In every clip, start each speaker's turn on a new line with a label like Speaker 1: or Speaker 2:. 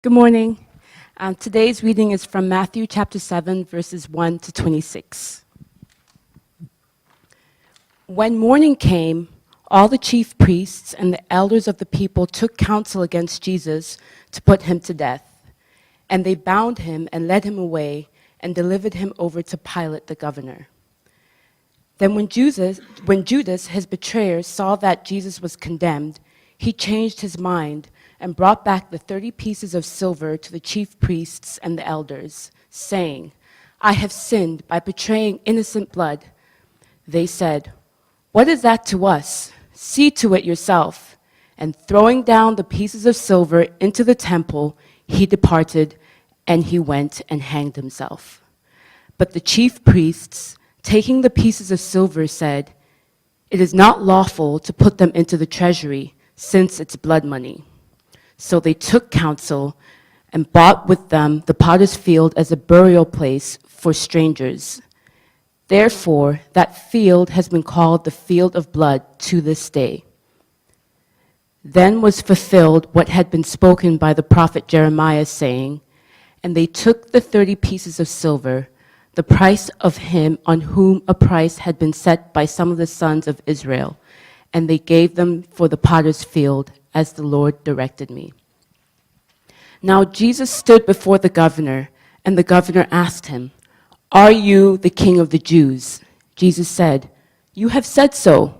Speaker 1: Good morning. Today's reading is from Matthew chapter 7, verses 1 to 26. When morning came, all the chief priests and the elders of the people took counsel against Jesus to put him to death. And they bound him and led him away and delivered him over to Pilate the governor. Then when Judas, his betrayer, saw that Jesus was condemned, he changed his mind and brought back the 30 pieces of silver to the chief priests and the elders, saying, "I have sinned by betraying innocent blood." They said, "What is that to us? See to it yourself." And throwing down the pieces of silver into the temple, he departed, and he went and hanged himself. But the chief priests, taking the pieces of silver, said, "It is not lawful to put them into the treasury, since it's blood money." So they took counsel and bought with them the potter's field as a burial place for strangers. Therefore, that field has been called the field of blood to this day. Then was fulfilled what had been spoken by the prophet Jeremiah, saying, "And they took the 30 pieces of silver, the price of him on whom a price had been set by some of the sons of Israel, and they gave them for the potter's field, as the Lord directed me." Now Jesus stood before the governor, and the governor asked him, "Are you the king of the Jews?" Jesus said, "You have said so."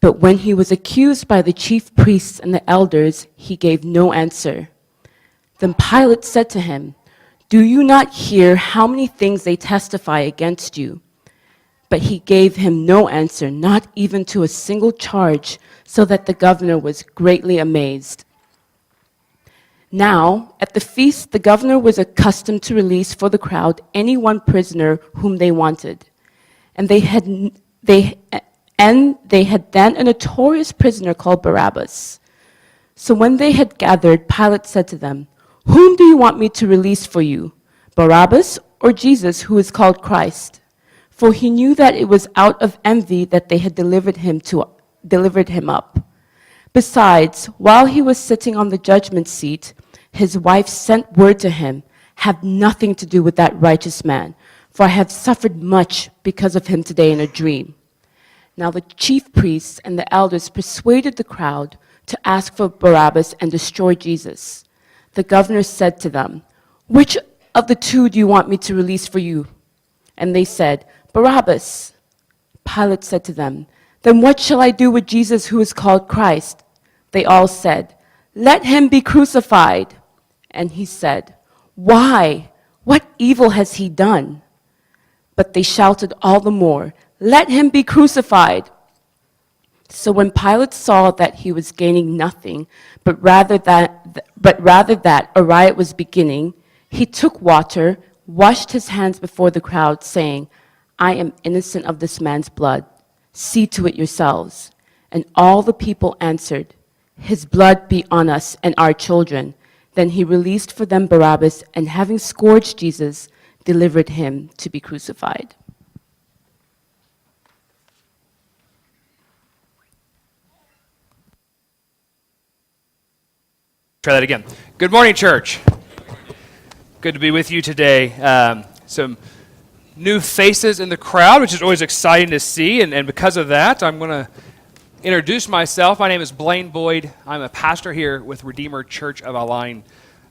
Speaker 1: But when he was accused by the chief priests and the elders, he gave no answer. Then Pilate said to him, "Do you not hear how many things they testify against you?" But he gave him no answer, not even to a single charge, so that the governor was greatly amazed. Now, at the feast, the governor was accustomed to release for the crowd any one prisoner whom they wanted. And they had then a notorious prisoner called Barabbas. So when they had gathered, Pilate said to them, "Whom do you want me to release for you, Barabbas or Jesus, who is called Christ?" For he knew that it was out of envy that they had delivered him up. Besides, while he was sitting on the judgment seat, his wife sent word to him, "Have nothing to do with that righteous man, for I have suffered much because of him today in a dream." Now the chief priests and the elders persuaded the crowd to ask for Barabbas and destroy Jesus. The governor said to them, "Which of the two do you want me to release for you?" And they said, "Barabbas." Pilate said to them, "Then what shall I do with Jesus, who is called Christ?" They all said, "Let him be crucified." And he said, "Why? What evil has he done?" But they shouted all the more, "Let him be crucified." So when Pilate saw that he was gaining nothing, but rather that a riot was beginning, he took water, washed his hands before the crowd, saying, "I am innocent of this man's blood. See to it yourselves." And all the people answered, "His blood be on us and our children." Then he released for them Barabbas, and having scourged Jesus, delivered him to be crucified.
Speaker 2: Try that again. Good morning, church. Good to be with you today. Some new faces in the crowd, which is always exciting to see, and because of that, I'm going to introduce myself. My name is Blaine Boyd. I'm a pastor here with Redeemer Church of Align,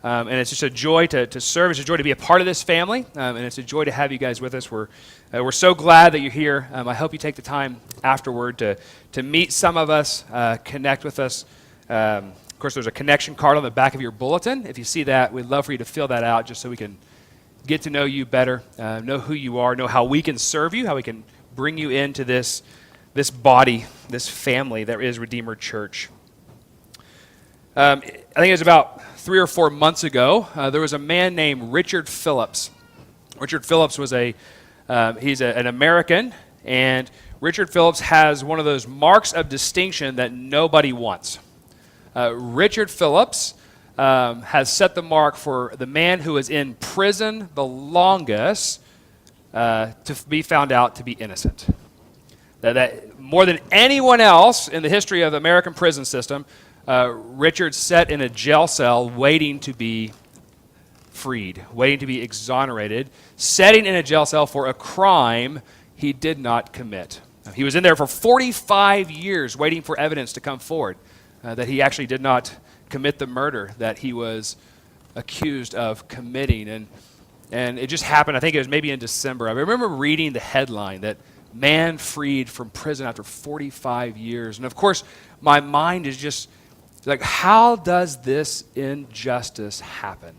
Speaker 2: and it's just a joy to serve. It's a joy to be a part of this family, and it's a joy to have you guys with us. We're so glad that you're here. I hope you take the time afterward to meet some of us, connect with us. Of course, there's a connection card on the back of your bulletin. If you see that, we'd love for you to fill that out just so we can get to know you better, know who you are, know how we can serve you, how we can bring you into this body, this family that is Redeemer Church. I think it was about 3 or 4 months ago, there was a man named Richard Phillips. Richard Phillips was he's an American, and Richard Phillips has one of those marks of distinction that nobody wants. Richard Phillips has set the mark for the man who is in prison the longest to be found out to be innocent. That more than anyone else in the history of the American prison system, Richard sat in a jail cell waiting to be freed, waiting to be exonerated, sitting in a jail cell for a crime he did not commit. He was in there for 45 years waiting for evidence to come forward that he actually did not commit the murder that he was accused of committing. And it just happened, I think it was maybe in December. I remember reading the headline that man freed from prison after 45 years. And of course, my mind is just like, how does this injustice happen?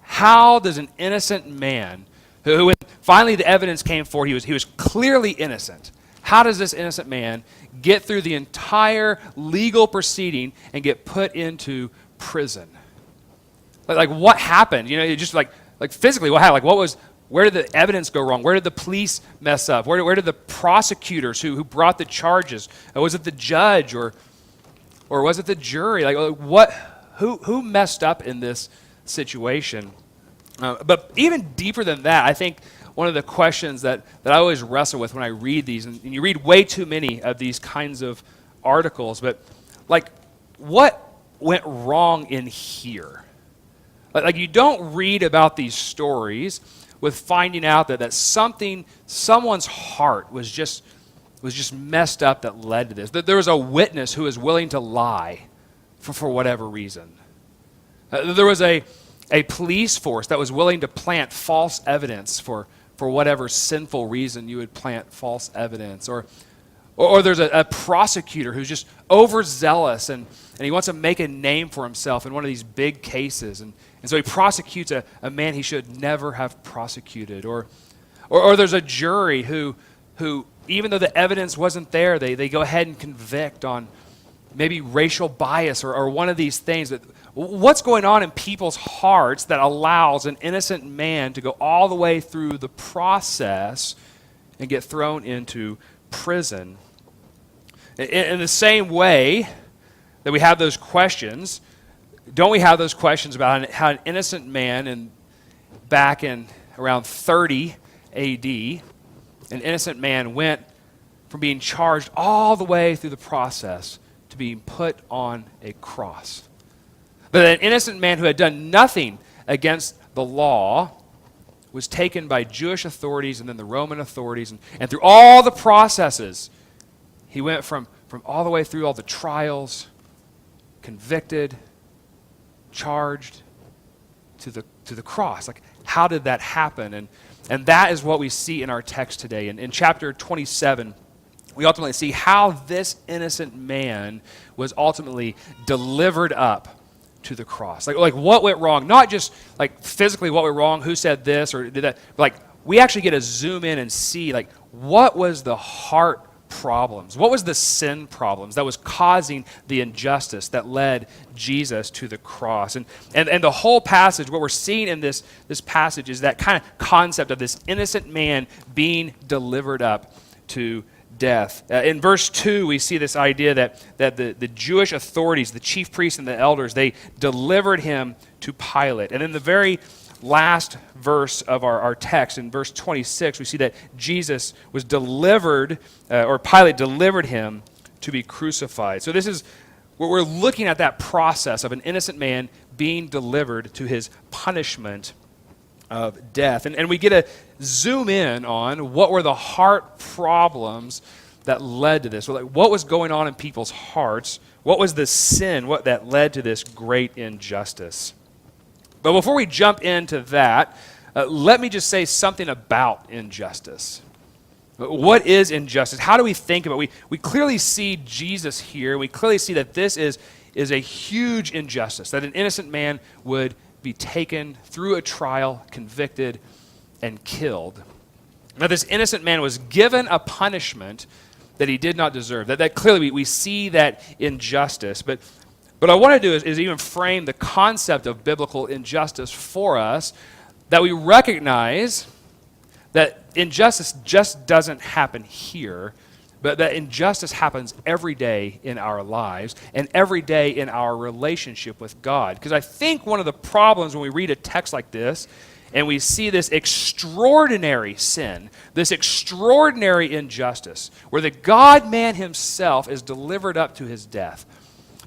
Speaker 2: How does an innocent man, who when finally the evidence came forward, he was clearly innocent. How does this innocent man get through the entire legal proceeding and get put into prison? Like what happened? You know, it just like physically what happened? Like where did the evidence go wrong? Where did the police mess up? Where did the prosecutors who brought the charges? Was it the judge or was it the jury? Who messed up in this situation? But even deeper than that, I think one of the questions that I always wrestle with when I read these, and you read way too many of these kinds of articles, but like, what went wrong in here? Like you don't read about these stories with finding out that someone's heart was just messed up that led to this. That there was a witness who was willing to lie for whatever reason. There was a police force that was willing to plant false evidence for whatever sinful reason you would plant false evidence. Or there's a prosecutor who's just overzealous and he wants to make a name for himself in one of these big cases. And so he prosecutes a man he should never have prosecuted. Or there's a jury who even though the evidence wasn't there, they go ahead and convict on maybe racial bias or one of these things. That what's going on in people's hearts that allows an innocent man to go all the way through the process and get thrown into prison? In the same way that we have those questions, don't we have those questions about how an innocent man back in around 30 A.D., an innocent man went from being charged all the way through the process to being put on a cross? But an innocent man who had done nothing against the law was taken by Jewish authorities and then the Roman authorities, and through all the processes, he went from all the way through all the trials, convicted, charged, to the cross. Like, how did that happen? And that is what we see in our text today. In chapter 27, we ultimately see how this innocent man was ultimately delivered up to the cross. Like what went wrong? Not just like physically what went wrong, who said this or did that. But like we actually get to zoom in and see like what was the heart problems? What was the sin problems that was causing the injustice that led Jesus to the cross? And the whole passage, what we're seeing in this passage is that kind of concept of this innocent man being delivered up to death. In verse 2, we see this idea that the Jewish authorities, the chief priests and the elders, they delivered him to Pilate. And in the very last verse of our text, in verse 26, we see that Jesus was delivered, or Pilate delivered him to be crucified. So this is where we're looking at that process of an innocent man being delivered to his punishment of death. And we get to zoom in on what were the heart problems that led to this. What was going on in people's hearts? What was the sin that led to this great injustice? But before we jump into that, let me just say something about injustice. What is injustice? How do we think about it? We clearly see Jesus here. We clearly see that this is a huge injustice, that an innocent man would be taken through a trial, convicted, and killed. Now, this innocent man was given a punishment that he did not deserve. That clearly we see that injustice. But what I want to do is even frame the concept of biblical injustice for us, that we recognize that injustice just doesn't happen here, but that injustice happens every day in our lives and every day in our relationship with God. Because I think one of the problems when we read a text like this and we see this extraordinary sin, this extraordinary injustice, where the God-man himself is delivered up to his death,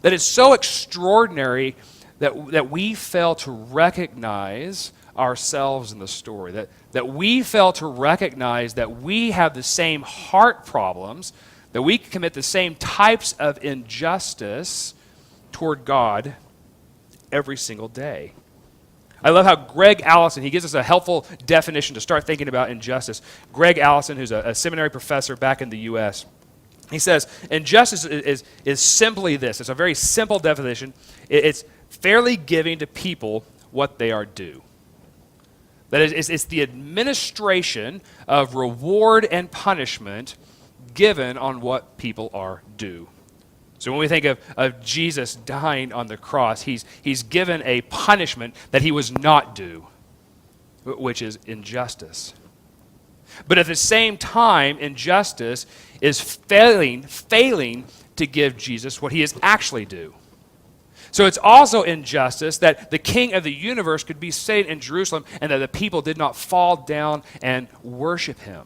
Speaker 2: that it's so extraordinary that we fail to recognize ourselves in the story, that we fail to recognize that we have the same heart problems, that we commit the same types of injustice toward God every single day. I love how Greg Allison, he gives us a helpful definition to start thinking about injustice. Greg Allison, who's a seminary professor back in the U.S., he says, injustice is simply this. It's a very simple definition. It's fairly giving to people what they are due. That is, it's the administration of reward and punishment given on what people are due. So when we think of Jesus dying on the cross, he's given a punishment that he was not due, which is injustice. But at the same time, injustice is failing to give Jesus what he is actually due. So it's also injustice that the King of the universe could be sitting in Jerusalem and that the people did not fall down and worship him.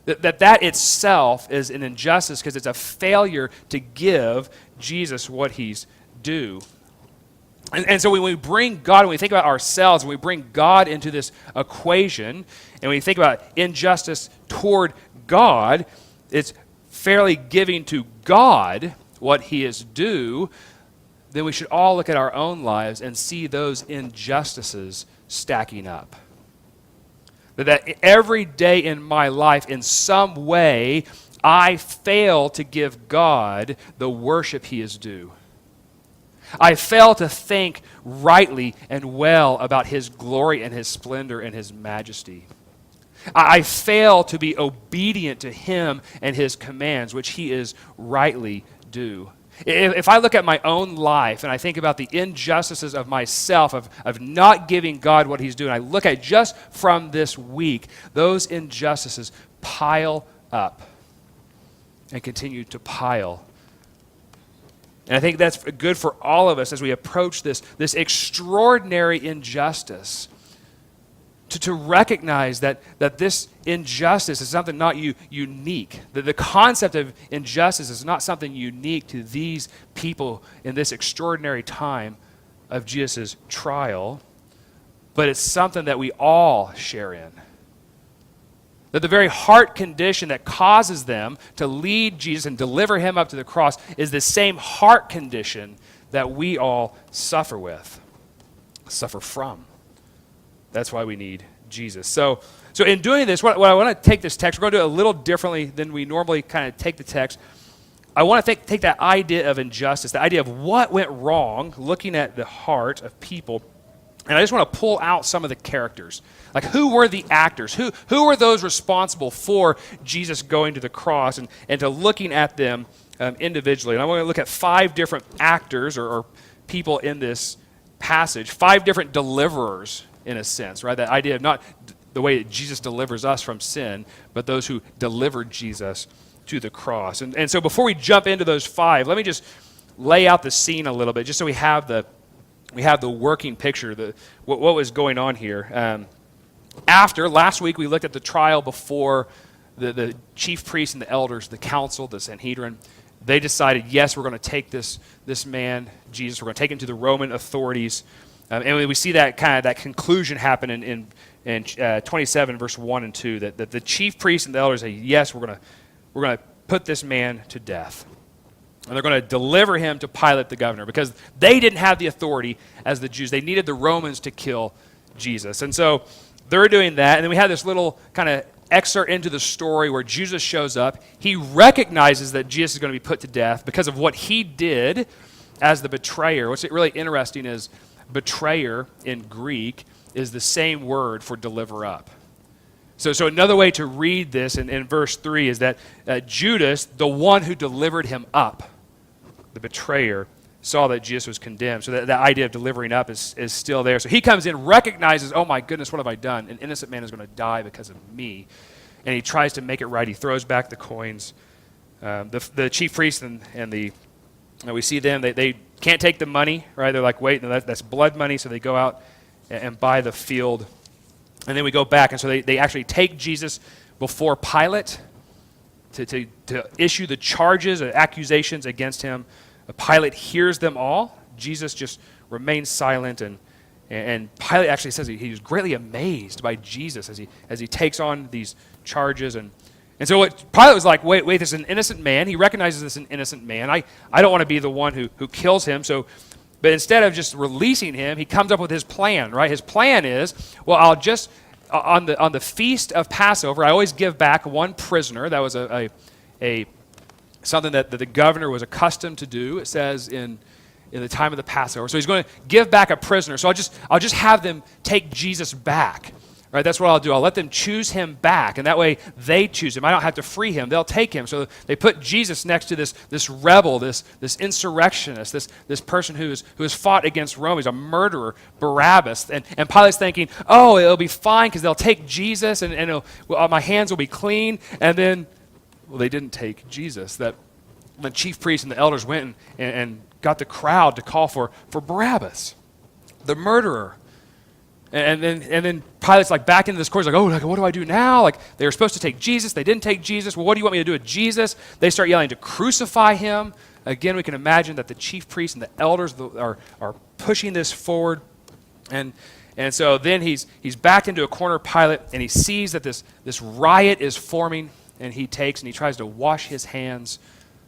Speaker 2: That itself is an injustice because it's a failure to give Jesus what he's due. And so when we bring God, when we think about ourselves, when we bring God into this equation, and we think about injustice toward God, it's fairly giving to God what he is due, then we should all look at our own lives and see those injustices stacking up. That every day in my life, in some way, I fail to give God the worship he is due. I fail to think rightly and well about his glory and his splendor and his majesty. I fail to be obedient to him and his commands, which he is rightly due. If I look at my own life and I think about the injustices of myself, of not giving God what he's due, and I look at just from this week, those injustices pile up and continue to pile. And I think that's good for all of us as we approach this extraordinary injustice, to recognize that this injustice is something not unique. That the concept of injustice is not something unique to these people in this extraordinary time of Jesus' trial, but it's something that we all share in. That the very heart condition that causes them to lead Jesus and deliver him up to the cross is the same heart condition that we all suffer from. That's why we need Jesus. So in doing this, what I want to take this text, we're going to do it a little differently than we normally kind of take the text. I want to take that idea of injustice, the idea of what went wrong, looking at the heart of people, and I just want to pull out some of the characters. Like, who were the actors? Who were those responsible for Jesus going to the cross, and to looking at them individually. And I want to look at 5 different actors or people in this passage, 5 different deliverers, in a sense, right? That idea of not the way that Jesus delivers us from sin, but those who delivered Jesus to the cross. And so before we jump into those 5, let me just lay out the scene a little bit, just so we have the working picture, what was going on here. After last week, we looked at the trial before the chief priests and the elders, the council, the Sanhedrin. They decided, yes, we're going to take this man, Jesus, we're going to take him to the Roman authorities. And we see that conclusion happen in 27, verse 1 and 2, that the chief priests and the elders say, yes, we're going to put this man to death. And they're going to deliver him to Pilate the governor, because they didn't have the authority as the Jews. They needed the Romans to kill Jesus. And so they're doing that. And then we have this little kind of excerpt into the story where Jesus shows up. He recognizes that Jesus is going to be put to death because of what he did as the betrayer. What's really interesting is betrayer in Greek is the same word for deliver up. So another way to read this in verse 3 is that Judas, the one who delivered him up, the betrayer, saw that Jesus was condemned. So that idea of delivering up is still there. So he comes in, recognizes, oh my goodness, what have I done? An innocent man is going to die because of me. And he tries to make it right. He throws back the coins. The chief priests and we see them, they can't take the money, right? They're like, wait, no, that's blood money. So they go out and buy the field. And then we go back, and so they actually take Jesus before Pilate to issue the charges or accusations against him. Pilate hears them all. Jesus just remains silent, and Pilate actually says he was greatly amazed by Jesus as he takes on these charges. And so Pilate was like, wait, this is an innocent man. He recognizes this is an innocent man. I don't want to be the one who kills him. But instead of just releasing him, he comes up with his plan, right? His plan is, well, I'll just, on the feast of Passover, I always give back one prisoner. That was something that the governor was accustomed to do, it says in the time of the Passover. So he's going to give back a prisoner. So I'll just have them take Jesus back. Right, that's what I'll do. I'll let them choose him back, and that way they choose him. I don't have to free him. They'll take him. So they put Jesus next to this rebel, this insurrectionist, this person who has fought against Rome. He's a murderer, Barabbas. And Pilate's thinking, oh, it'll be fine because they'll take Jesus, and my hands will be clean. And then, well, they didn't take Jesus. That the chief priests and the elders went and got the crowd to call for Barabbas, the murderer. And then Pilate's like back into this court. He's like, oh, what do I do now? Like, they were supposed to take Jesus. They didn't take Jesus. Well, what do you want me to do with Jesus? They start yelling to crucify him. Again, we can imagine that the chief priests and the elders are pushing this forward. And so then he's backed into a corner, Pilate, and he sees that this riot is forming, and he tries to wash his hands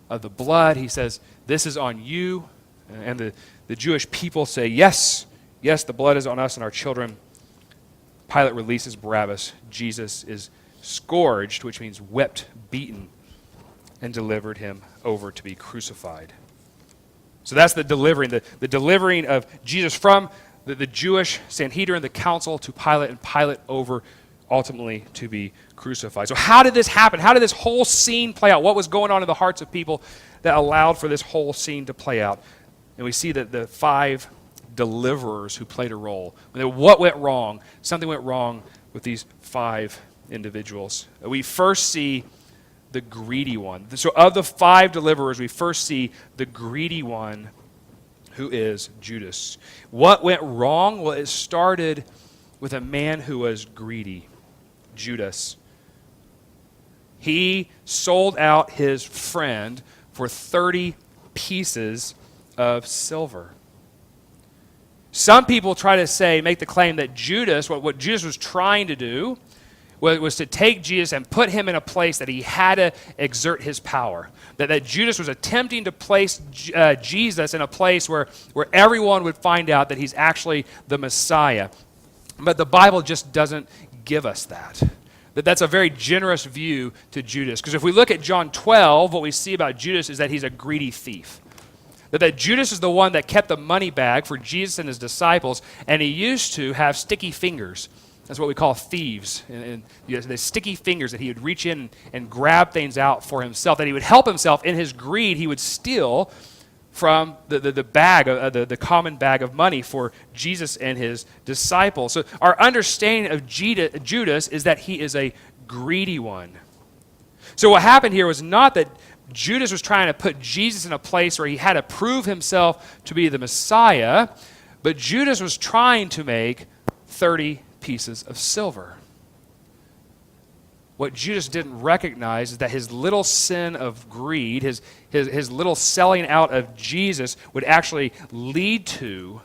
Speaker 2: of the blood. He says, this is on you. And the Jewish people say, yes, the blood is on us and our children. Pilate releases Barabbas. Jesus is scourged, which means whipped, beaten, and delivered him over to be crucified. So that's the delivering, the delivering of Jesus from the Jewish Sanhedrin, the council, to Pilate, and Pilate over ultimately to be crucified. So how did this happen? How did this whole scene play out? What was going on in the hearts of people that allowed for this whole scene to play out? And we see that the 5 deliverers who played a role. What went wrong? Something went wrong with these 5 individuals. We first see the greedy one. So of the 5 deliverers, we first see the greedy one, who is Judas. What went wrong? Well, it started with a man who was greedy, Judas. He sold out his friend for 30 pieces of silver. Some people try to make the claim that Judas, what Judas was trying to do was to take Jesus and put him in a place that he had to exert his power. That Judas was attempting to place Jesus in a place where everyone would find out that he's actually the Messiah. But the Bible just doesn't give us that. That's a very generous view to Judas. Because if we look at John 12, what we see about Judas is that he's a greedy thief. That Judas is the one that kept the money bag for Jesus and his disciples, and he used to have sticky fingers. That's what we call thieves. And the sticky fingers that he would reach in and grab things out for himself, that he would help himself in his greed. He would steal from the bag, the common bag of money for Jesus and his disciples. So our understanding of Judas is that he is a greedy one. So what happened here was not that Judas was trying to put Jesus in a place where he had to prove himself to be the Messiah, but Judas was trying to make 30 pieces of silver. What Judas didn't recognize is that his little sin of greed, his little selling out of Jesus, would actually lead to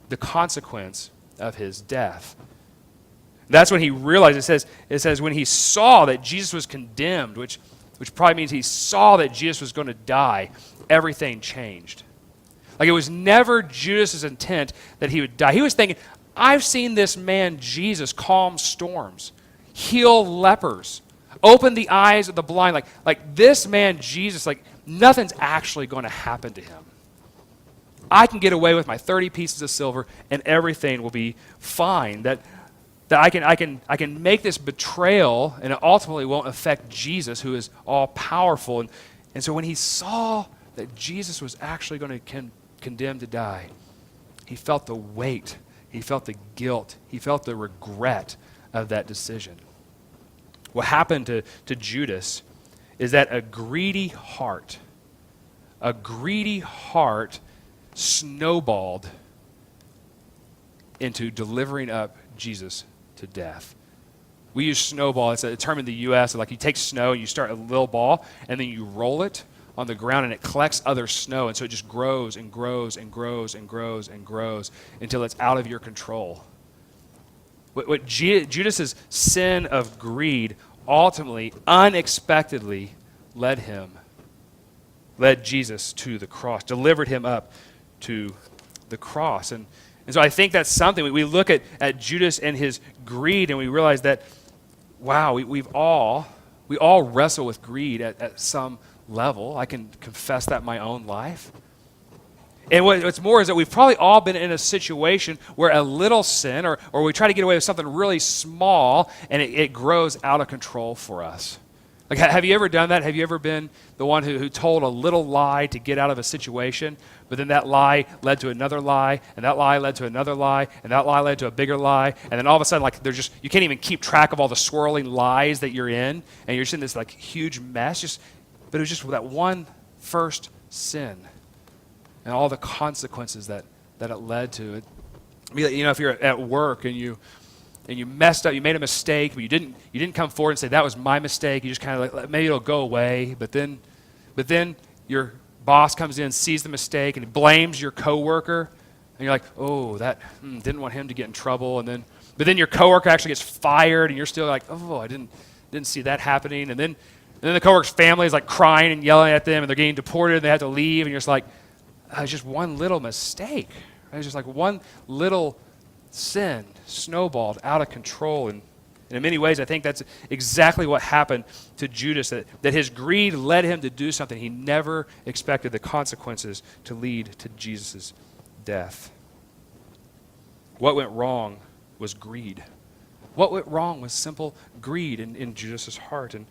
Speaker 2: the consequence of his death. That's when he realized, it says when he saw that Jesus was condemned, which probably means he saw that Jesus was going to die, everything changed. Like, it was never Judas' intent that he would die. He was thinking, I've seen this man Jesus calm storms, heal lepers, open the eyes of the blind. Like this man Jesus, nothing's actually going to happen to him. I can get away with my 30 pieces of silver and everything will be fine. That I can make this betrayal and it ultimately won't affect Jesus, who is all powerful. And so when he saw that Jesus was actually going to condemn to die, he felt the weight, he felt the guilt, he felt the regret of that decision. What happened to Judas is that a greedy heart snowballed into delivering up Jesus to death. We use snowball. It's a term in the U.S. Like, you take snow and you start a little ball and then you roll it on the ground and it collects other snow, and so it just grows and grows and grows and grows and grows until it's out of your control. What Judas's sin of greed ultimately, unexpectedly led Jesus to the cross, delivered him up to the cross. And so I think that's something. We look at Judas and his greed and we realize that, wow, we all wrestle with greed at some level. I can confess that in my own life. And what's more is that we've probably all been in a situation where a little sin or we try to get away with something really small and it grows out of control for us. Like, have you ever done that? Have you ever been the one who told a little lie to get out of a situation, but then that lie led to another lie, and that lie led to another lie, and that lie led to a bigger lie, and then all of a sudden, like, you can't even keep track of all the swirling lies that you're in, and you're just in this, like, huge mess, but it was just that one first sin and all the consequences that it led to. You know, if you're at work and you messed up, you made a mistake, but you didn't come forward and say, that was my mistake. You just kind of like, maybe it'll go away. But then your boss comes in, sees the mistake, and he blames your coworker. And you're like, oh, didn't want him to get in trouble. But then your coworker actually gets fired, and you're still like, oh, I didn't see that happening. And then the coworker's family is like crying and yelling at them, and they're getting deported, and they have to leave. And you're just like, it's just one little mistake. Right? It's just like one little sin snowballed out of control. And in many ways, I think that's exactly what happened to Judas, that his greed led him to do something he never expected the consequences to lead to Jesus' death. What went wrong was greed. What went wrong was simple greed in Judas' heart. And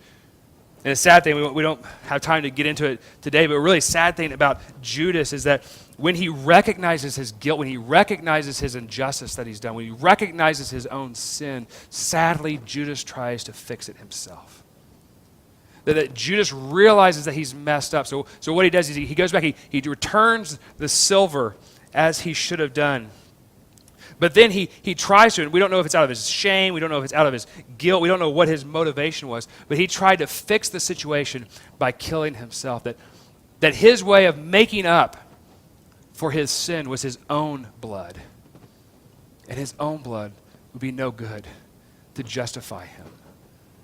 Speaker 2: a sad thing, we don't have time to get into it today, but a really sad thing about Judas is that when he recognizes his guilt, when he recognizes his injustice that he's done, when he recognizes his own sin, sadly, Judas tries to fix it himself. That Judas realizes that he's messed up. So what he does is he goes back, he returns the silver as he should have done. But then he tries to, and we don't know if it's out of his shame, we don't know if it's out of his guilt, we don't know what his motivation was, but he tried to fix the situation by killing himself. That his way of making up for his sin was his own blood. And his own blood would be no good to justify him.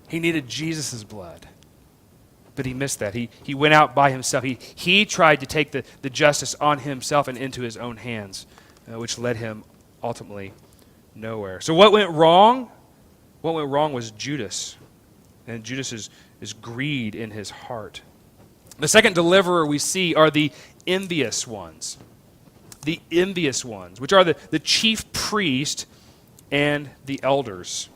Speaker 2: He needed Jesus' blood. But he missed that. He went out by himself. He tried to take the justice on himself and into his own hands, which led him ultimately nowhere. So what went wrong? What went wrong was Judas. And Judas is greed in his heart. The second deliverer we see are the envious ones. The envious ones, which are the chief priest and the elders.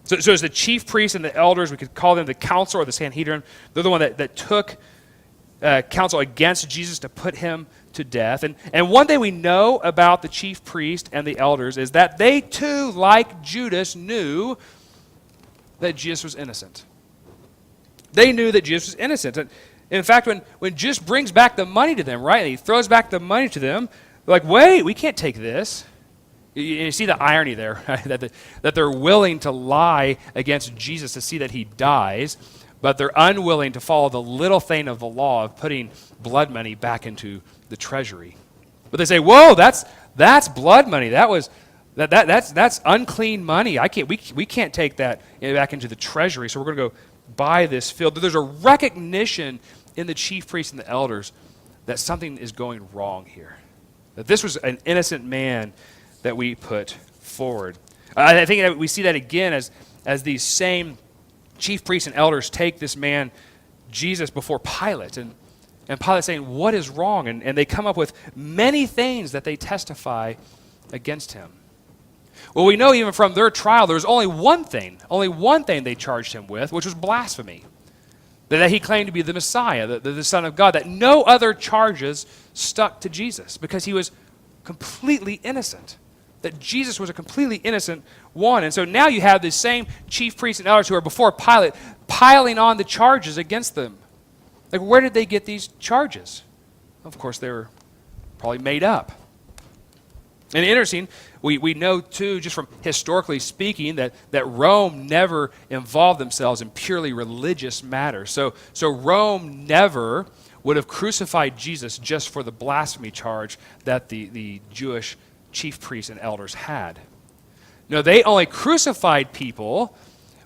Speaker 2: So as the chief priest and the elders, we could call them the council or the Sanhedrin. They're the one that took counsel against Jesus to put him to death. And one thing we know about the chief priest and the elders is that they too, like Judas, knew that Jesus was innocent. They knew that Jesus was innocent. And in fact, when Judas brings back the money to them, right, and he throws back the money to them, they're like, wait, we can't take this. You see the irony there, right? that they're willing to lie against Jesus to see that he dies, but they're unwilling to follow the little thing of the law of putting blood money back into the treasury. But they say, whoa, that's blood money. That's unclean money. We can't take that back into the treasury, so we're going to go buy this field. There's a recognition in the chief priests and the elders that something is going wrong here. That this was an innocent man that we put forward. I think that we see that again as these same chief priests and elders take this man, Jesus, before Pilate. And Pilate's saying, what is wrong? And they come up with many things that they testify against him. Well, we know even from their trial, there was only one thing they charged him with, which was blasphemy. That he claimed to be the Messiah, the Son of God, that no other charges stuck to Jesus because he was completely innocent. That Jesus was a completely innocent one. And so now you have the same chief priests and elders who are before Pilate piling on the charges against them. Like, where did they get these charges? Of course, they were probably made up. And interesting, we know too, just from historically speaking, that Rome never involved themselves in purely religious matters. So Rome never would have crucified Jesus just for the blasphemy charge that the Jewish chief priests and elders had. No, they only crucified people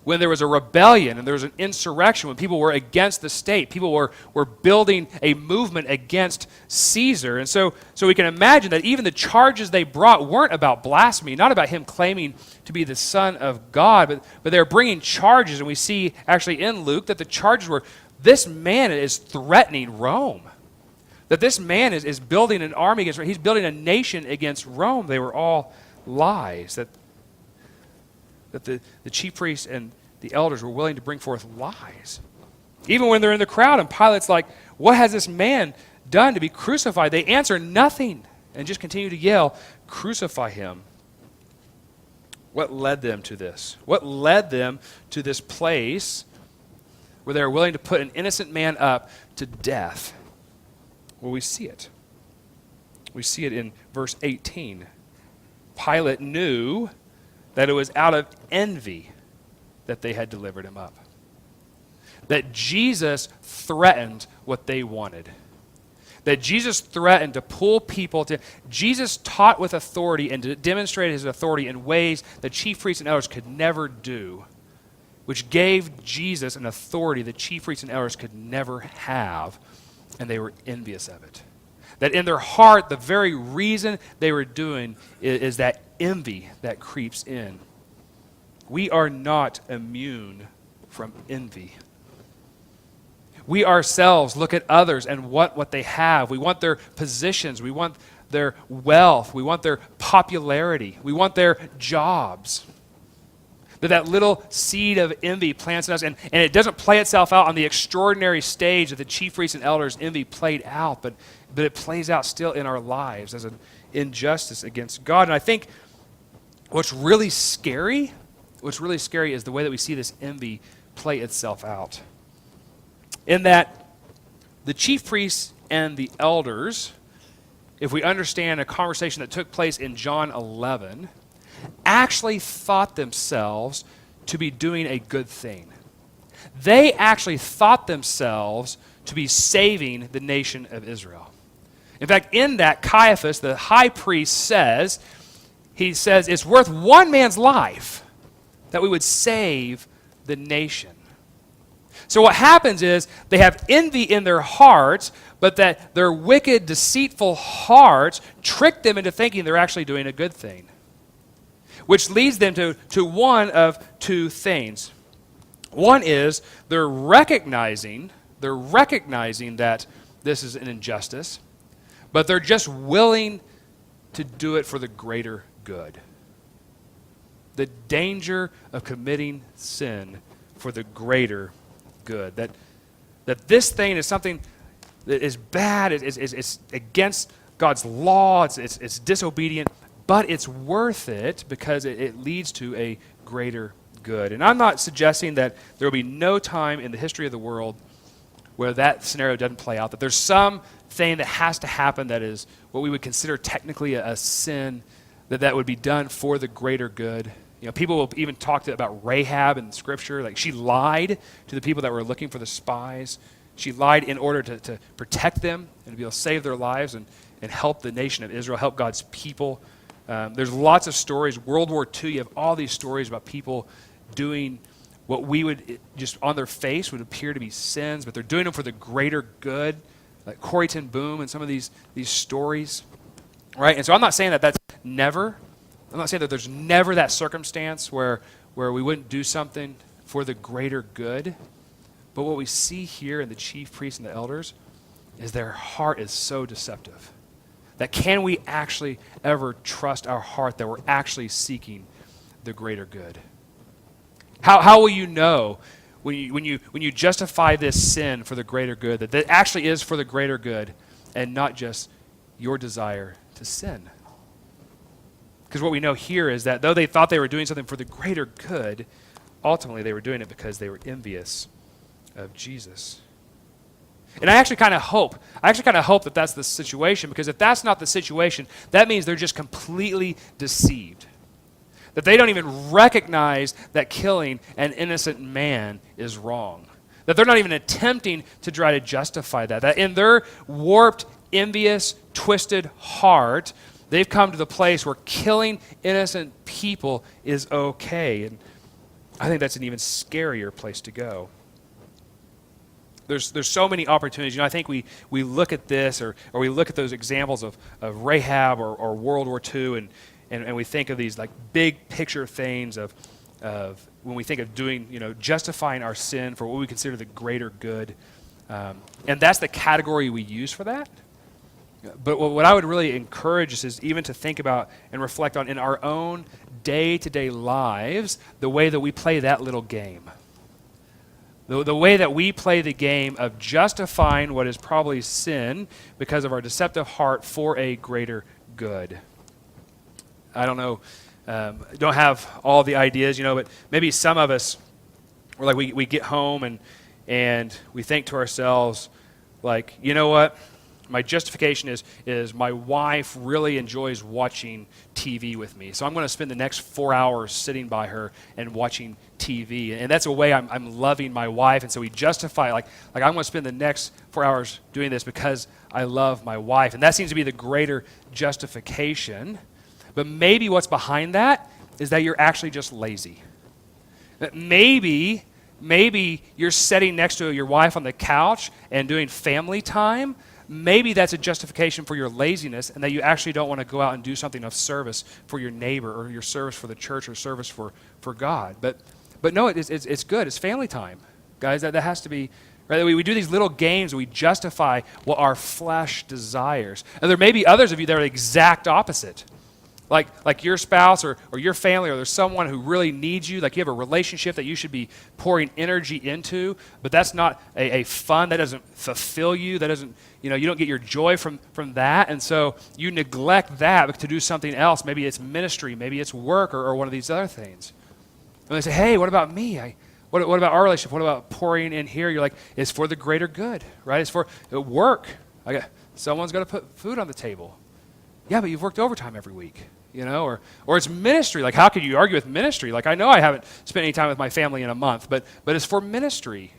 Speaker 2: when there was a rebellion and there was an insurrection, when people were against the state. People were building a movement against Caesar. And so we can imagine that even the charges they brought weren't about blasphemy, not about him claiming to be the Son of God, but they're bringing charges. And we see actually in Luke that the charges were, this man is threatening Rome. That this man is building an army against Rome. He's building a nation against Rome. They were all lies. That the chief priests and the elders were willing to bring forth lies. Even when they're in the crowd and Pilate's like, what has this man done to be crucified? They answer nothing and just continue to yell, crucify him. What led them to this? What led them to this place where they were willing to put an innocent man up to death? Well, we see it. We see it in verse 18. Pilate knew that it was out of envy that they had delivered him up. That Jesus threatened what they wanted. That Jesus threatened to pull people to... Jesus taught with authority and demonstrated his authority in ways that chief priests and elders could never do, which gave Jesus an authority that chief priests and elders could never have, and they were envious of it. That in their heart, the very reason they were doing is that envy that creeps in. We are not immune from envy. We ourselves look at others and want what they have. We want their positions. We want their wealth. We want their popularity. We want their jobs. That little seed of envy plants in us, and it doesn't play itself out on the extraordinary stage that the chief priests and elders' envy played out, but it plays out still in our lives as an injustice against God. And I think what's really scary is the way that we see this envy play itself out. In that the chief priests and the elders, if we understand a conversation that took place in John 11, actually thought themselves to be doing a good thing. They actually thought themselves to be saving the nation of Israel. In fact, in that, Caiaphas, the high priest, says, it's worth one man's life that we would save the nation. So what happens is they have envy in their hearts, but that their wicked, deceitful hearts trick them into thinking they're actually doing a good thing, which leads them to one of two things. One is they're recognizing that this is an injustice, but they're just willing to do it for the greater good. The danger of committing sin for the greater good. That this thing is something that is bad, it's against God's law, it's disobedient, but it's worth it because it leads to a greater good. And I'm not suggesting that there will be no time in the history of the world where that scenario doesn't play out, that there's some thing that has to happen that is what we would consider technically a sin, that would be done for the greater good. You know, people will even talk about Rahab in Scripture. Like, she lied to the people that were looking for the spies. She lied in order to protect them and to be able to save their lives and help the nation of Israel, help God's people. There's lots of stories. World War II, you have all these stories about people doing what we would just on their face would appear to be sins, but they're doing them for the greater good, like Corrie ten Boom and some of these stories, right? And so I'm not saying that that's never. I'm not saying that there's never that circumstance where we wouldn't do something for the greater good. But what we see here in the chief priests and the elders is their heart is so deceptive. That can we actually ever trust our heart that we're actually seeking the greater good? How will you know when you justify this sin for the greater good that actually is for the greater good and not just your desire to sin? Because what we know here is that though they thought they were doing something for the greater good, ultimately they were doing it because they were envious of Jesus. And I actually kind of hope that that's the situation, because if that's not the situation, that means they're just completely deceived. That they don't even recognize that killing an innocent man is wrong. That they're not even attempting to try to justify that. That in their warped, envious, twisted heart, they've come to the place where killing innocent people is okay. And I think that's an even scarier place to go. There's so many opportunities. You know, I think we look at this or we look at those examples of Rahab or World War II and we think of these like big picture things of when we think of doing, you know, justifying our sin for what we consider the greater good. And that's the category we use for that. But what I would really encourage us is even to think about and reflect on in our own day-to-day lives, the way that we play that little game. The way that we play the game of justifying what is probably sin because of our deceptive heart for a greater good. I don't know, don't have all the ideas, you know, but maybe some of us, we're like we get home and we think to ourselves, like, you know what? My justification is my wife really enjoys watching TV with me. So I'm going to spend the next 4 hours sitting by her and watching TV. And that's a way I'm loving my wife. And so we justify, like I'm going to spend the next 4 hours doing this because I love my wife. And that seems to be the greater justification. But maybe what's behind that is that you're actually just lazy. That maybe you're sitting next to your wife on the couch and doing family time. Maybe that's a justification for your laziness and that you actually don't want to go out and do something of service for your neighbor or your service for the church or service for God. But no, it's good. It's family time. Guys, that has to be, right? We do these little games and we justify what our flesh desires. And there may be others of you that are the exact opposite. Like your spouse or your family, or there's someone who really needs you, like you have a relationship that you should be pouring energy into, but that's not a fun, that doesn't fulfill you, that doesn't, you know, you don't get your joy from that, and so you neglect that to do something else. Maybe it's ministry, maybe it's work, or one of these other things. And they say, hey, what about me? What about our relationship? What about pouring in here? You're like, it's for the greater good, right? It's for work. Someone's got to put food on the table. Yeah, but you've worked overtime every week. You know, or it's ministry. Like, how could you argue with ministry? Like, I know I haven't spent any time with my family in a month, but it's for ministry.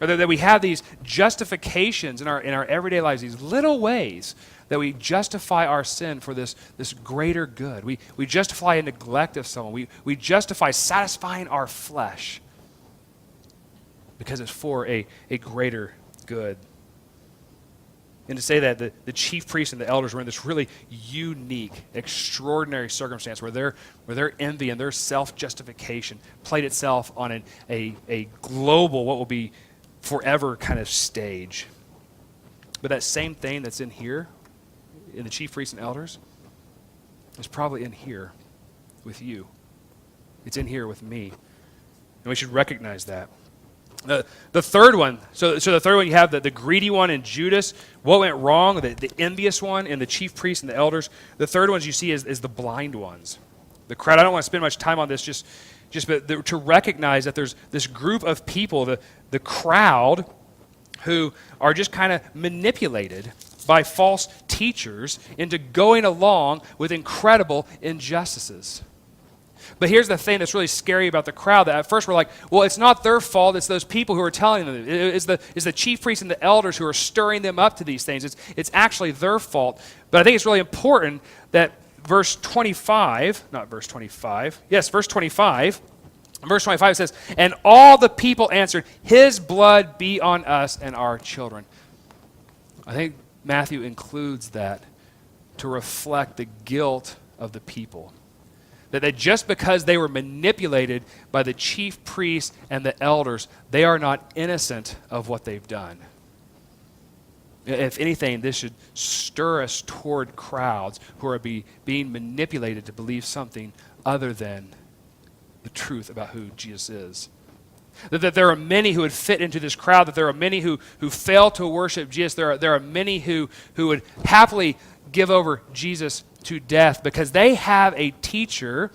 Speaker 2: Or that we have these justifications in our everyday lives, these little ways that we justify our sin for this greater good. We justify a neglect of someone. We justify satisfying our flesh because it's for a greater good. And to say that the chief priests and the elders were in this really unique, extraordinary circumstance where their envy and their self-justification played itself on a global, what will be forever kind of stage. But that same thing that's in here, in the chief priests and elders, is probably in here with you. It's in here with me. And we should recognize that. The third one, so the third one, you have the greedy one in Judas. What went wrong? The envious one in the chief priests and the elders. The third ones you see is the blind ones. The crowd. I don't want to spend much time on this, but to recognize that there's this group of people, the crowd, who are just kind of manipulated by false teachers into going along with incredible injustices. But here's the thing that's really scary about the crowd, that at first we're like, well, it's not their fault, it's those people who are telling them. It's the chief priests and the elders who are stirring them up to these things. It's actually their fault. But I think it's really important that verse 25, not verse 25, yes, verse 25, verse 25 says, and all the people answered, his blood be on us and our children. I think Matthew includes that to reflect the guilt of the people. That just because they were manipulated by the chief priests and the elders, they are not innocent of what they've done. If anything, this should stir us toward crowds who are being manipulated to believe something other than the truth about who Jesus is. That there are many who would fit into this crowd, that there are many who fail to worship Jesus. There are many who would happily give over Jesus to death because they have a teacher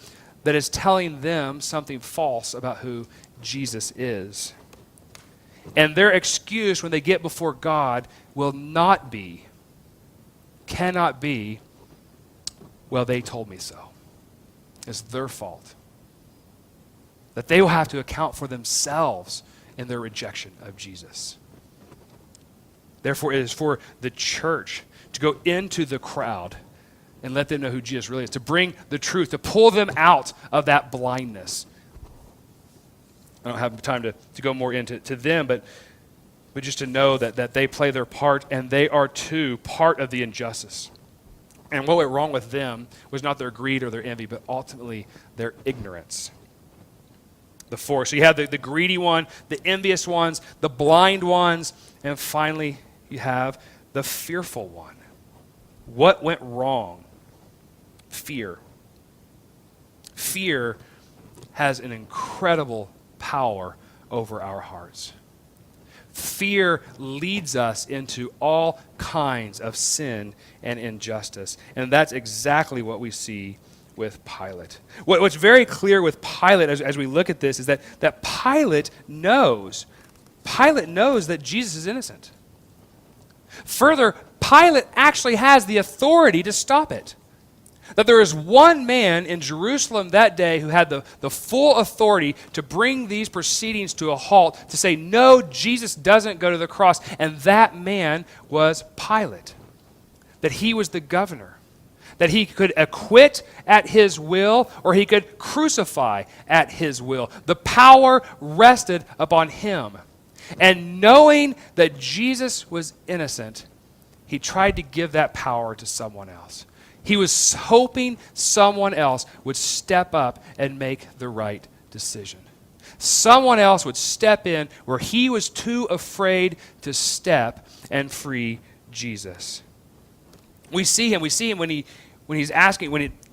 Speaker 2: that is telling them something false about who Jesus is. And their excuse when they get before God cannot be, well, they told me so. It's their fault. That they will have to account for themselves in their rejection of Jesus. Therefore, it is for the church to go into the crowd and let them know who Jesus really is, to bring the truth, to pull them out of that blindness. I don't have time to go more into them, but just to know that they play their part, and they are too part of the injustice. And what went wrong with them was not their greed or their envy, but ultimately their ignorance. The four. So you have the greedy one, the envious ones, the blind ones, and finally you have the fearful one. What went wrong? Fear. Fear has an incredible power over our hearts. Fear leads us into all kinds of sin and injustice. And that's exactly what we see with Pilate. What's very clear with Pilate as we look at this is that Pilate knows that Jesus is innocent. Further, Pilate actually has the authority to stop it. That there is one man in Jerusalem that day who had the full authority to bring these proceedings to a halt, to say, no, Jesus doesn't go to the cross. And that man was Pilate. That he was the governor. That he could acquit at his will, or he could crucify at his will. The power rested upon him. And knowing that Jesus was innocent, he tried to give that power to someone else. He was hoping someone else would step up and make the right decision. Someone else would step in where he was too afraid to step and free Jesus. We see him when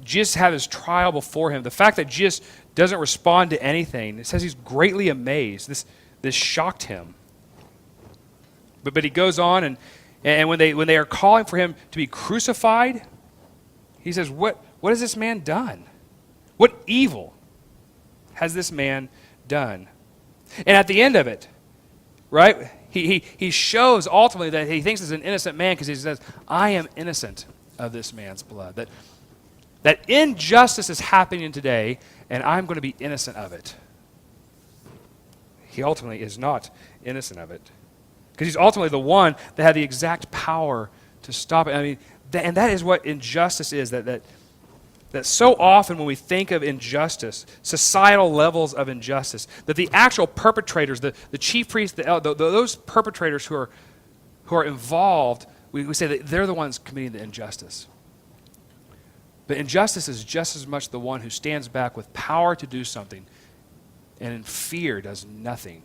Speaker 2: Jesus had his trial before him. The fact that Jesus doesn't respond to anything, it says he's greatly amazed. This shocked him. But he goes on, and when they are calling for him to be crucified, he says, what has this man done? What evil has this man done? And at the end of it, right, he shows ultimately that he thinks he's an innocent man because he says, I am innocent of this man's blood. That injustice is happening today, and I'm going to be innocent of it. He ultimately is not innocent of it because he's ultimately the one that had the exact power to stop it. I mean, and that is what injustice is, that so often when we think of injustice, societal levels of injustice, that the actual perpetrators, the chief priests, those perpetrators who are involved, we say that they're the ones committing the injustice. But injustice is just as much the one who stands back with power to do something and in fear does nothing.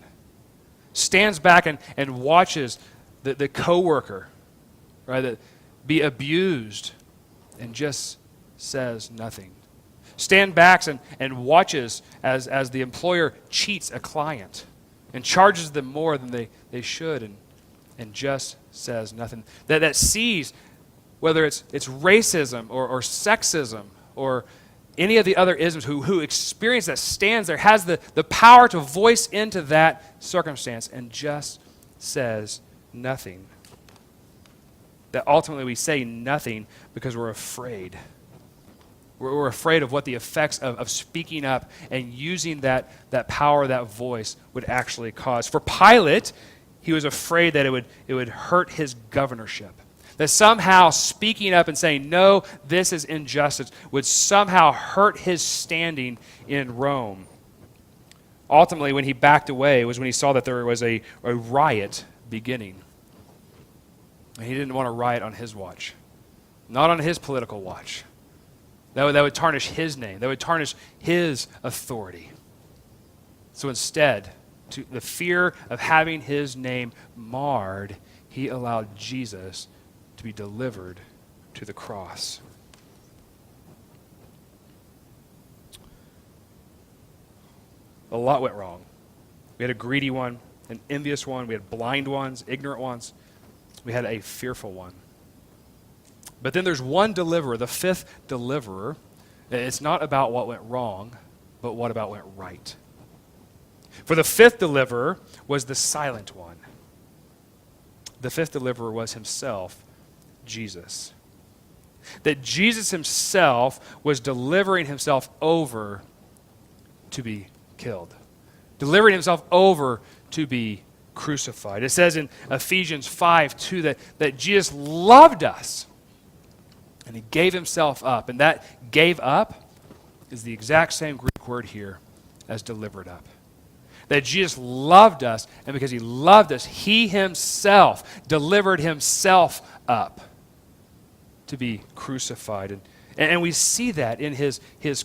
Speaker 2: Stands back and watches the coworker, right, that be abused and just says nothing. Stand back and watches as the employer cheats a client and charges them more than they should and just says nothing. That sees whether it's racism or sexism or any of the other isms who experience that, stands there, has the power to voice into that circumstance and just says nothing. That ultimately we say nothing because we're afraid. We're afraid of what the effects of speaking up and using that power, that voice would actually cause. For Pilate, he was afraid that it would hurt his governorship. That somehow speaking up and saying, no, this is injustice, would somehow hurt his standing in Rome. Ultimately, when he backed away was when he saw that there was a riot beginning. And he didn't want to riot on his watch. Not on his political watch. That would tarnish his name. That would tarnish his authority. So instead, to the fear of having his name marred, he allowed Jesus to be delivered to the cross. A lot went wrong. We had a greedy one, an envious one, we had blind ones, ignorant ones. We had a fearful one. But then there's one deliverer, the fifth deliverer. It's not about what went wrong, but what about went right. For the fifth deliverer was the silent one. The fifth deliverer was himself, Jesus. That Jesus himself was delivering himself over to be killed. Delivering himself over to be crucified. It says in Ephesians 5:2 that Jesus loved us and he gave himself up. And that gave up is the exact same Greek word here as delivered up. That Jesus loved us, and because he loved us, he himself delivered himself up to be crucified. And we see that in his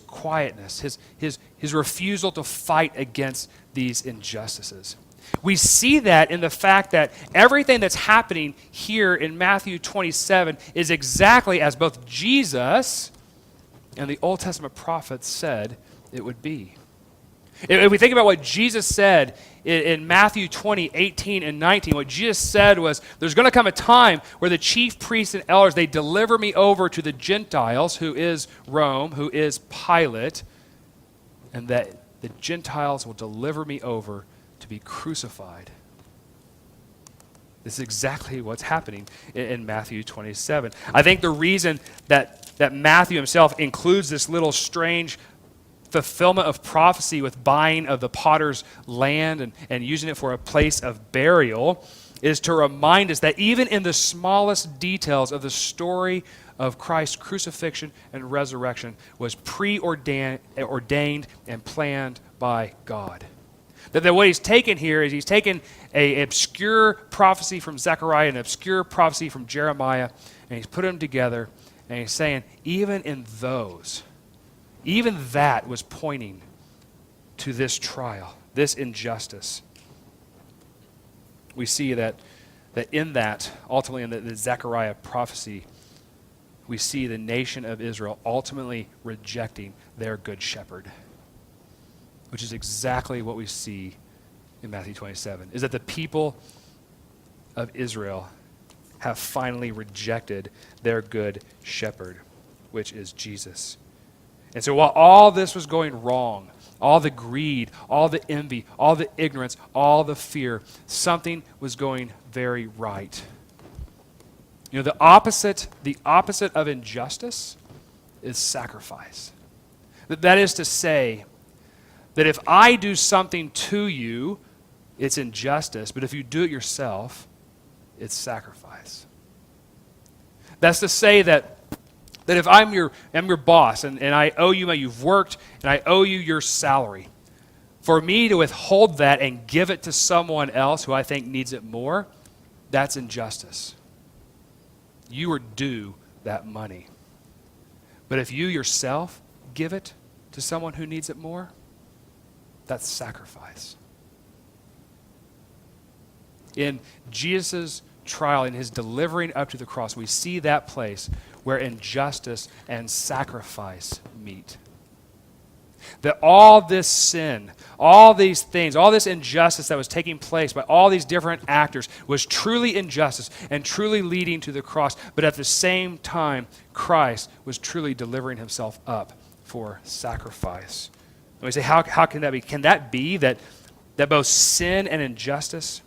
Speaker 2: quietness, his refusal to fight against these injustices. We see that in the fact that everything that's happening here in Matthew 27 is exactly as both Jesus and the Old Testament prophets said it would be. If we think about what Jesus said in Matthew 20:18 and 19, what Jesus said was, there's going to come a time where the chief priests and elders, they deliver me over to the Gentiles, who is Rome, who is Pilate, and that the Gentiles will deliver me over to be crucified. This is exactly what's happening in Matthew 27. I think the reason that Matthew himself includes this little strange fulfillment of prophecy with buying of the potter's land and using it for a place of burial is to remind us that even in the smallest details of the story of Christ's crucifixion and resurrection was preordained and planned by God. That what he's taken here is he's taken an obscure prophecy from Zechariah, an obscure prophecy from Jeremiah, and he's put them together, and he's saying, even in those, even that was pointing to this trial, this injustice. We see that in that, ultimately in the Zechariah prophecy, we see the nation of Israel ultimately rejecting their good shepherd, which is exactly what we see in Matthew 27, is that the people of Israel have finally rejected their good shepherd, which is Jesus. And so while all this was going wrong, all the greed, all the envy, all the ignorance, all the fear, something was going very right. You know, the opposite of injustice is sacrifice. That is to say that if I do something to you, it's injustice, but if you do it yourself, it's sacrifice. That's to say that if I'm your boss and I owe you, you've worked, and I owe you your salary, for me to withhold that and give it to someone else who I think needs it more, that's injustice. You are due that money. But if you yourself give it to someone who needs it more, that's sacrifice. In Jesus' trial, in his delivering up to the cross, we see that place where injustice and sacrifice meet. That all this sin, all these things, all this injustice that was taking place by all these different actors was truly injustice and truly leading to the cross. But at the same time, Christ was truly delivering himself up for sacrifice. And we say, how can that be? Can that be that both sin and injustice,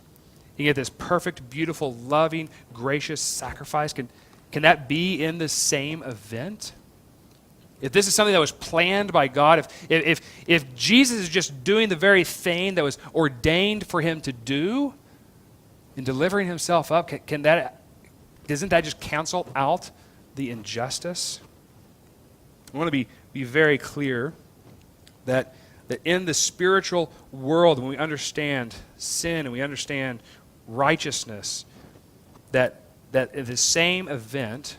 Speaker 2: you get this perfect, beautiful, loving, gracious sacrifice? Can that be in the same event? If this is something that was planned by God, if Jesus is just doing the very thing that was ordained for him to do in delivering himself up, doesn't that just cancel out the injustice? I want to be very clear that in the spiritual world, when we understand sin and we understand righteousness, that the same event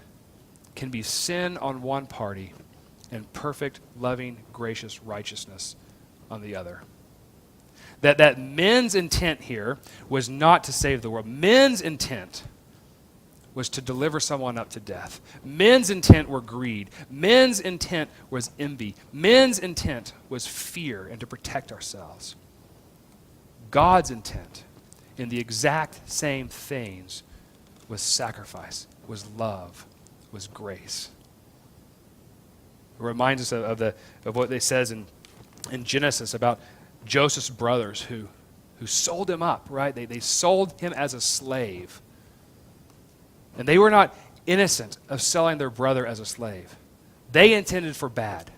Speaker 2: can be sin on one party and perfect, loving, gracious righteousness on the other. That men's intent here was not to save the world. Men's intent was to deliver someone up to death. Men's intent were greed. Men's intent was envy. Men's intent was fear and to protect ourselves. God's intent in the exact same things was sacrifice, was love, was grace. It reminds us of what it says in Genesis about Joseph's brothers who sold him up, right? They sold him as a slave. And they were not innocent of selling their brother as a slave. They intended for bad.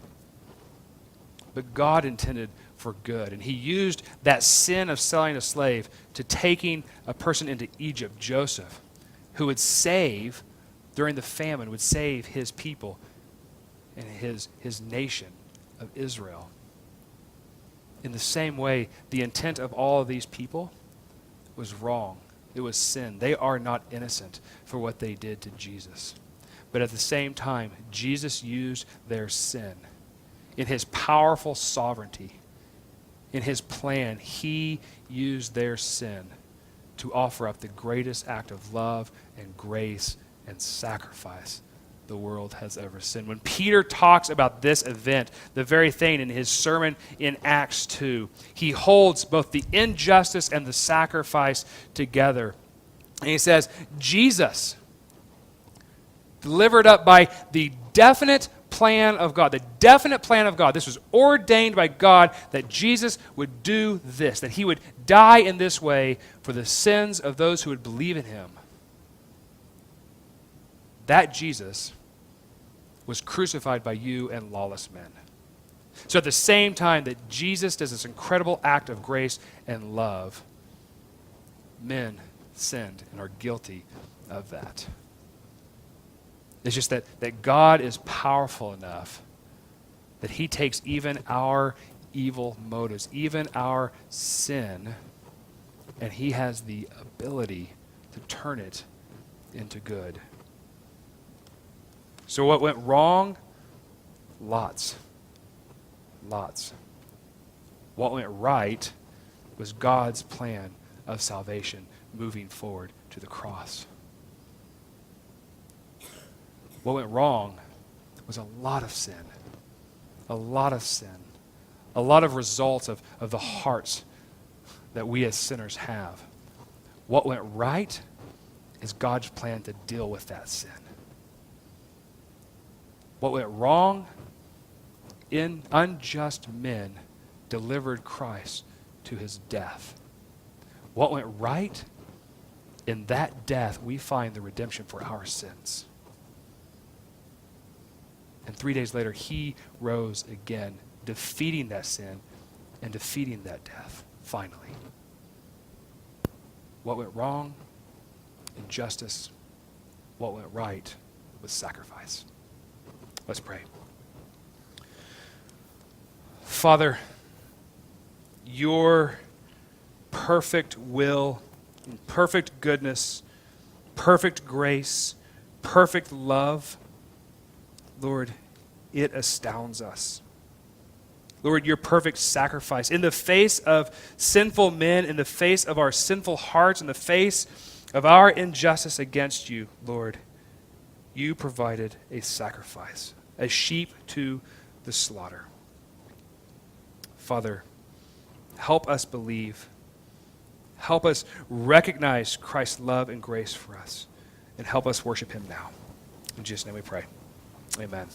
Speaker 2: but God intended for good. And he used that sin of selling a slave to taking a person into Egypt, Joseph, who would save, during the famine, would save his people and his nation of Israel. In the same way, the intent of all of these people was wrong. It was sin. They are not innocent for what they did to Jesus. But at the same time, Jesus used their sin. In his powerful sovereignty, in his plan, he used their sin to offer up the greatest act of love and grace and sacrifice the world has ever seen. When Peter talks about this event, the very thing in his sermon in Acts 2, he holds both the injustice and the sacrifice together. And he says, Jesus, delivered up by the definite plan of God, the definite plan of God. This was ordained by God that Jesus would do this, that he would die in this way for the sins of those who would believe in him. That Jesus was crucified by you and lawless men. So at the same time that Jesus does this incredible act of grace and love, men sinned and are guilty of that. It's just that God is powerful enough that he takes even our evil motives, even our sin, and he has the ability to turn it into good. So what went wrong? Lots. What went right was God's plan of salvation moving forward to the cross. What went wrong was a lot of sin. A lot of results of the hearts that we as sinners have. What went right is God's plan to deal with that sin. What went wrong? In unjust men delivered Christ to his death. What went right? In that death, we find the redemption for our sins. And 3 days later, he rose again, defeating that sin and defeating that death, finally. What went wrong? Injustice. What went right was sacrifice. Let's pray. Father, your perfect will, perfect goodness, perfect grace, perfect love, Lord, it astounds us. Lord, your perfect sacrifice in the face of sinful men, in the face of our sinful hearts, in the face of our injustice against you, Lord, you provided a sacrifice, a sheep to the slaughter. Father, help us believe. Help us recognize Christ's love and grace for us, and help us worship him now. In Jesus' name we pray. Amen.